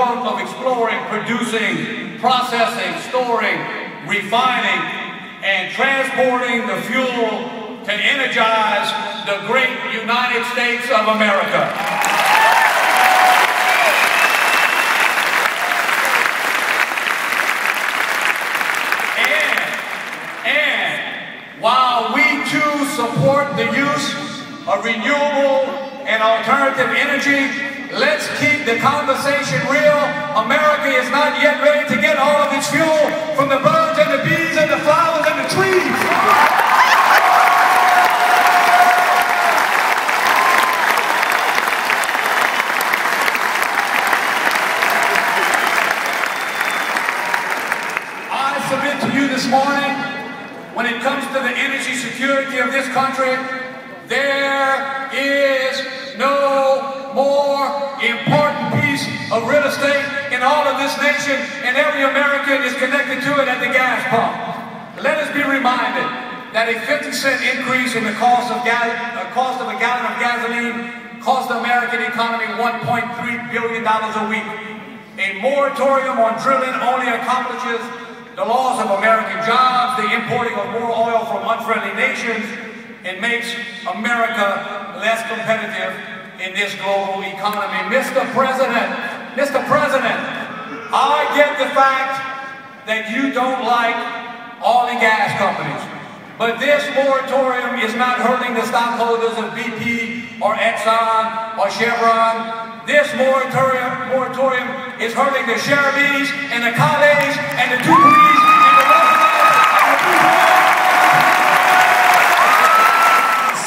work of exploring, producing, processing, storing, refining, and transporting the fuel to energize the great United States of America. And while we too support the use of renewable and alternative energy, let's keep the conversation real. America is not yet ready to get all of its fuel from the birds and the bees and the flowers and the trees. I submit to you this morning, when it comes to the energy security of this country, there is no more important piece of real estate in all of this nation, and every American is connected to it at the gas pump. Let us be reminded that a 50-cent increase in the cost of a gallon of gasoline cost the American economy $1.3 billion a week. A moratorium on drilling only accomplishes the loss of American jobs, the importing of more oil from unfriendly nations, and makes America less competitive in this global economy. Mr. President, I get the fact that you don't like oil and gas companies, but this moratorium is not hurting the stockholders of BP or Exxon or Chevron. This moratorium is hurting the Chevrys and the Calais and the Duprees and the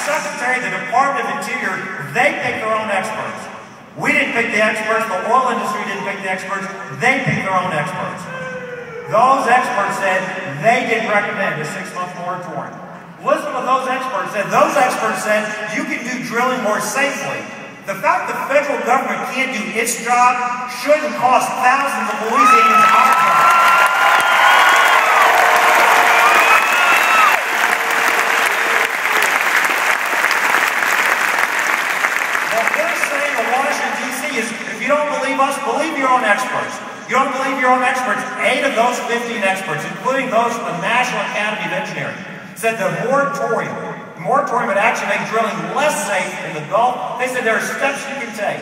Secretary of the Department of Interior, they pick their own experts. We didn't pick the experts, the oil industry didn't pick the experts, they picked their own experts. Those experts said they didn't recommend a 6-month moratorium. Listen to what those experts said. Those experts said you can do drilling more safely. The fact the federal government can't do its job shouldn't cost thousands of Louisianians our job. What we're saying in Washington, D.C. is if you don't believe us, believe your own experts. You don't believe your own experts. 8 of those 15 experts, including those from the National Academy of Engineering, said the moratorium would actually make drilling less safe in the Gulf. They said there are steps you can take.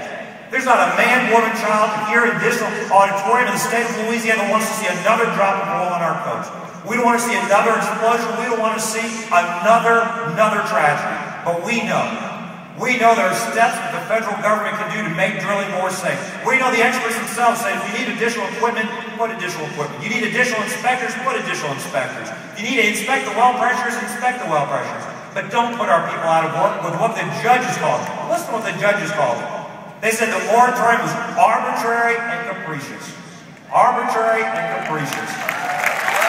There's not a man, woman, child here in this auditorium in the state of Louisiana that wants to see another drop of oil on our coast. We don't want to see another explosion. We don't want to see another tragedy. But we know there are steps that the federal government can do to make drilling more safe. We know the experts themselves say if you need additional equipment, put additional equipment. You need additional inspectors, put additional inspectors. You need to inspect the well pressures, inspect the well pressures. But don't put our people out of work with what the judges called it. Listen to what the judges called it. They said the moratorium was arbitrary and capricious. Arbitrary and capricious.